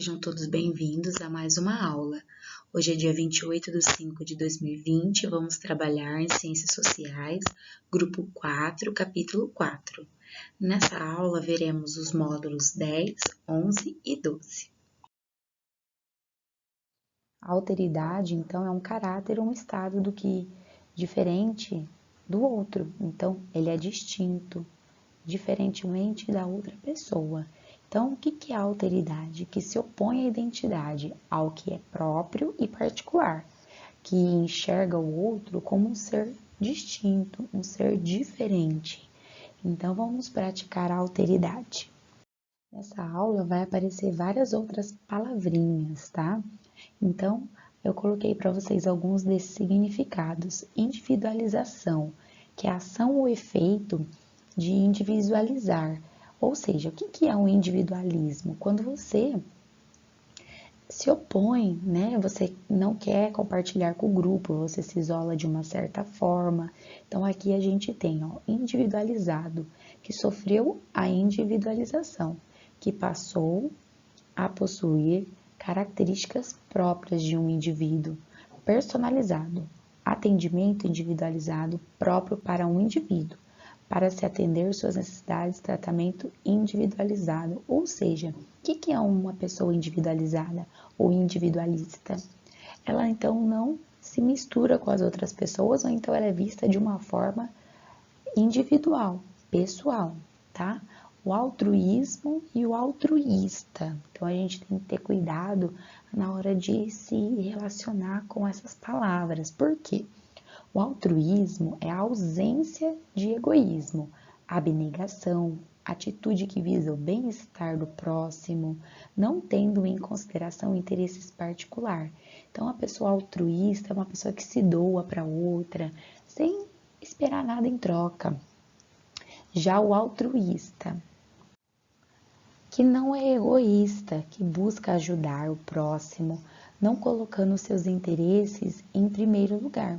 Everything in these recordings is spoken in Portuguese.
sejam todos bem-vindos a mais uma aula. Hoje é dia 28/5/2020, vamos trabalhar em Ciências Sociais, grupo 4, capítulo 4. Nessa aula veremos os módulos 10, 11 e 12. A alteridade, então, é um caráter ou um estado do que diferente do outro. Então, ele é distinto, diferentemente da outra pessoa. Então, o que é a alteridade? Que se opõe à identidade, ao que é próprio e particular, que enxerga o outro como um ser distinto, um ser diferente. Então, vamos praticar a alteridade. Nessa aula vai aparecer várias outras palavrinhas, tá? Então, eu coloquei para vocês alguns desses significados. Individualização, que é a ação ou efeito de individualizar. Ou seja, o que é o individualismo? Quando você se opõe, né? Você não quer compartilhar com o grupo, você se isola de uma certa forma. Então, aqui a gente tem, ó, individualizado, que sofreu a individualização, que passou a possuir características próprias de um indivíduo. Personalizado, atendimento individualizado próprio para um indivíduo, para se atender suas necessidades, tratamento individualizado. Ou seja, o que é uma pessoa individualizada ou individualista? Ela então não se mistura com as outras pessoas, ou então ela é vista de uma forma individual, pessoal, tá? O altruísmo e o altruísta. Então, a gente tem que ter cuidado na hora de se relacionar com essas palavras. Por quê? O altruísmo é a ausência de egoísmo, abnegação, atitude que visa o bem-estar do próximo, não tendo em consideração interesses particulares. Então, a pessoa altruísta é uma pessoa que se doa para outra, sem esperar nada em troca. Já o altruísta, que não é egoísta, que busca ajudar o próximo, não colocando seus interesses em primeiro lugar,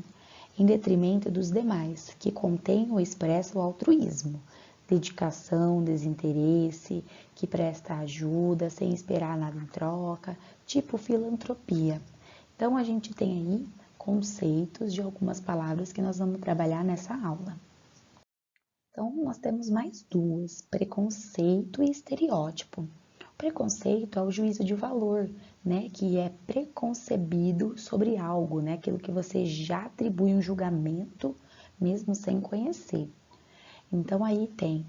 em detrimento dos demais, que contém ou expressa o altruísmo, dedicação, desinteresse, que presta ajuda sem esperar nada em troca, tipo filantropia. Então, a gente tem aí conceitos de algumas palavras que nós vamos trabalhar nessa aula. Então, nós temos mais duas, preconceito e estereótipo. O preconceito é o juízo de valor, né, que é preconcebido sobre algo, né, aquilo que você já atribui um julgamento, mesmo sem conhecer. Então, aí tem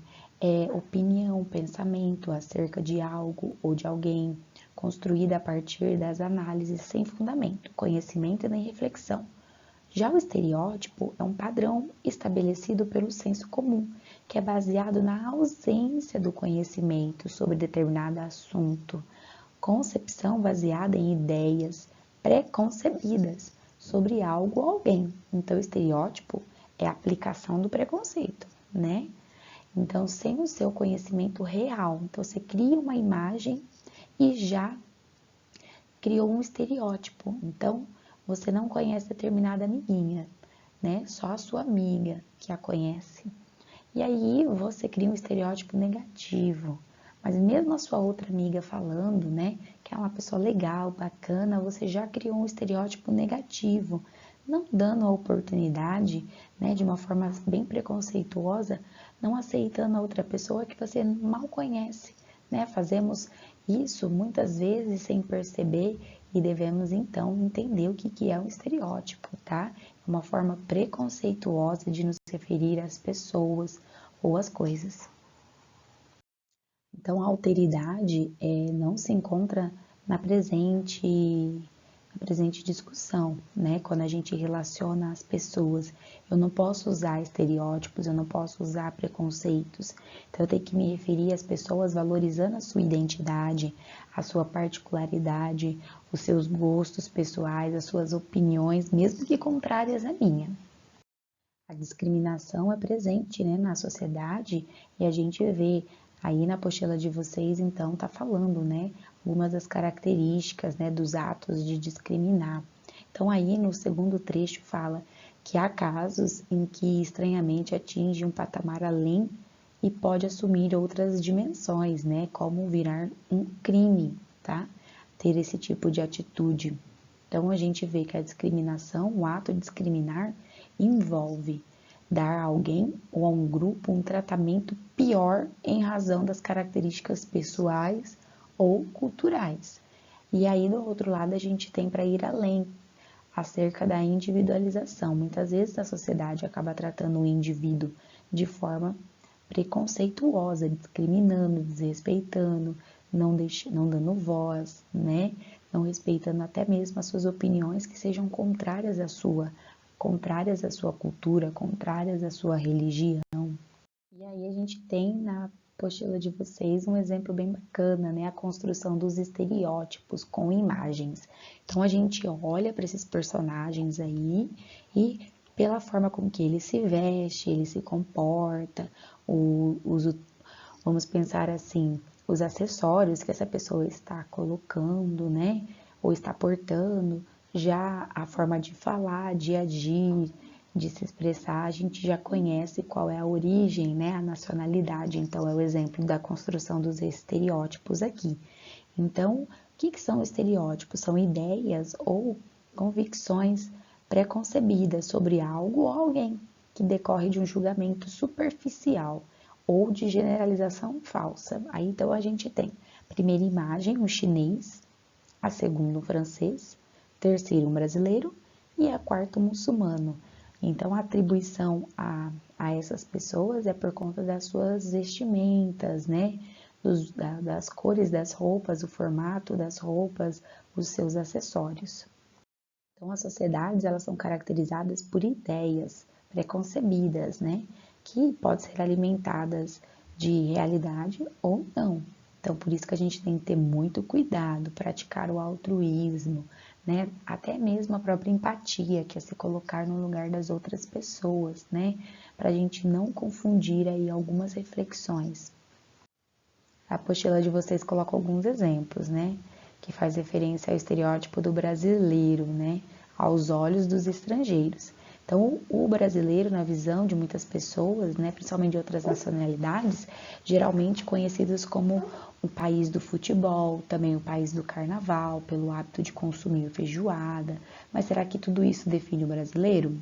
opinião, pensamento acerca de algo ou de alguém, construída a partir das análises sem fundamento, conhecimento e nem reflexão. Já o estereótipo é um padrão estabelecido pelo senso comum, que é baseado na ausência do conhecimento sobre determinado assunto, concepção baseada em ideias preconcebidas sobre algo ou alguém. Então, o estereótipo é a aplicação do preconceito, né? Então, sem o seu conhecimento real, então você cria uma imagem e já criou um estereótipo. Então, você não conhece determinada amiguinha, né? Só a sua amiga que a conhece. E aí você cria um estereótipo negativo. Mas mesmo a sua outra amiga falando, né, que é uma pessoa legal, bacana, você já criou um estereótipo negativo, não dando a oportunidade, né, de uma forma bem preconceituosa, não aceitando a outra pessoa que você mal conhece, né? Fazemos isso muitas vezes sem perceber e devemos então entender o que é um estereótipo, tá? É uma forma preconceituosa de nos referir às pessoas ou às coisas. Então, a alteridade não se encontra na presente discussão, né? Quando a gente relaciona as pessoas, eu não posso usar estereótipos, eu não posso usar preconceitos. Então, eu tenho que me referir às pessoas valorizando a sua identidade, a sua particularidade, os seus gostos pessoais, as suas opiniões, mesmo que contrárias à minha. A discriminação é presente, né, na sociedade e a gente vê aí na apostila de vocês, então, tá falando, né, algumas das características, né, dos atos de discriminar. Então, aí no segundo trecho fala que há casos em que estranhamente atinge um patamar além e pode assumir outras dimensões, né, como virar um crime, tá? ter esse tipo de atitude. Então, a gente vê que a discriminação, o ato de discriminar, envolve dar a alguém ou a um grupo um tratamento pior em razão das características pessoais ou culturais. E aí, do outro lado, a gente tem para ir além, acerca da individualização. Muitas vezes a sociedade acaba tratando o indivíduo de forma preconceituosa, discriminando, desrespeitando, não dando voz, né? Não respeitando até mesmo as suas opiniões que sejam contrárias à sua cultura, contrárias à sua religião. E aí a gente tem na apostila de vocês um exemplo bem bacana, né? A construção dos estereótipos com imagens. Então a gente olha para esses personagens aí e pela forma como que ele se veste, ele se comporta, vamos pensar assim, os acessórios que essa pessoa está colocando, né? Ou está portando, já a forma de falar, de agir, de se expressar, a gente já conhece qual é a origem, né? A nacionalidade. Então, é o exemplo da construção dos estereótipos aqui. Então, o que são estereótipos? São ideias ou convicções preconcebidas sobre algo ou alguém, que decorre de um julgamento superficial ou de generalização falsa. Aí, então, a gente tem a primeira imagem, um chinês, a segunda, um francês, terceiro, um brasileiro e a quarta, um muçulmano. Então, a atribuição a essas pessoas é por conta das suas vestimentas, né? Das cores das roupas, o formato das roupas, os seus acessórios. Então, as sociedades, elas são caracterizadas por ideias preconcebidas, né? Que podem ser alimentadas de realidade ou não. Então, por isso que a gente tem que ter muito cuidado, praticar o altruísmo, né? Até mesmo a própria empatia, que é se colocar no lugar das outras pessoas, né? Para a gente não confundir aí algumas reflexões. A apostila de vocês coloca alguns exemplos, né? Que faz referência ao estereótipo do brasileiro, né? Aos olhos dos estrangeiros. Então, o brasileiro, na visão de muitas pessoas, né, principalmente de outras nacionalidades, geralmente conhecidos como o país do futebol, também o país do carnaval, pelo hábito de consumir feijoada. Mas será que tudo isso define o brasileiro?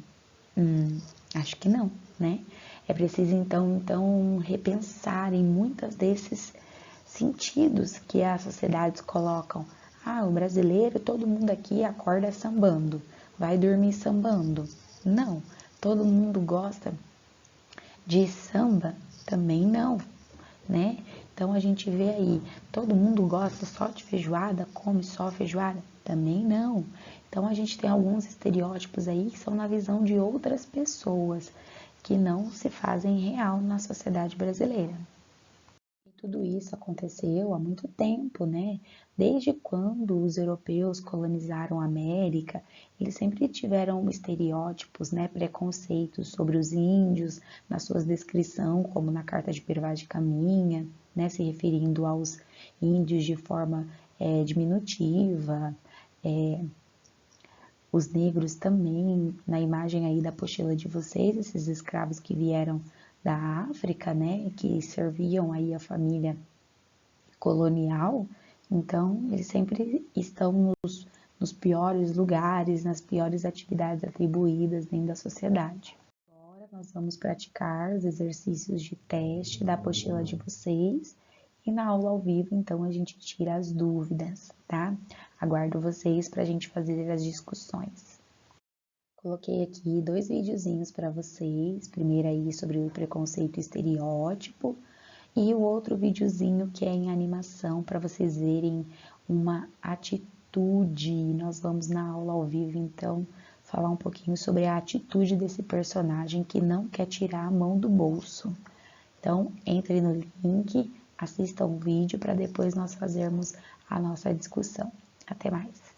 Acho que não, né? É preciso, então repensar em muitos desses sentidos que as sociedades colocam. Ah, o brasileiro, todo mundo aqui acorda sambando, vai dormir sambando. Não, todo mundo gosta de samba? Também não, né? Então a gente vê aí, todo mundo gosta só de feijoada, come só feijoada? Também não. Então a gente tem alguns estereótipos aí que são na visão de outras pessoas, que não se fazem real na sociedade brasileira. Tudo isso aconteceu há muito tempo, né? Desde quando os europeus colonizaram a América, eles sempre tiveram estereótipos, né? Preconceitos sobre os índios, nas suas descrições, como na Carta de Pervaz de Caminha, né? Se referindo aos índios de forma diminutiva, os negros também, na imagem aí da apostila de vocês, esses escravos que vieram da África, né, que serviam aí a família colonial, então eles sempre estão nos piores lugares, nas piores atividades atribuídas dentro da sociedade. Agora nós vamos praticar os exercícios de teste da apostila de vocês e na aula ao vivo, então, a gente tira as dúvidas, tá? Aguardo vocês para a gente fazer as discussões. Coloquei aqui 2 videozinhos para vocês, primeiro aí sobre o preconceito e estereótipo, e o outro videozinho que é em animação para vocês verem uma atitude. Nós vamos na aula ao vivo, então, falar um pouquinho sobre a atitude desse personagem que não quer tirar a mão do bolso. Então, entre no link, assista o vídeo para depois nós fazermos a nossa discussão. Até mais!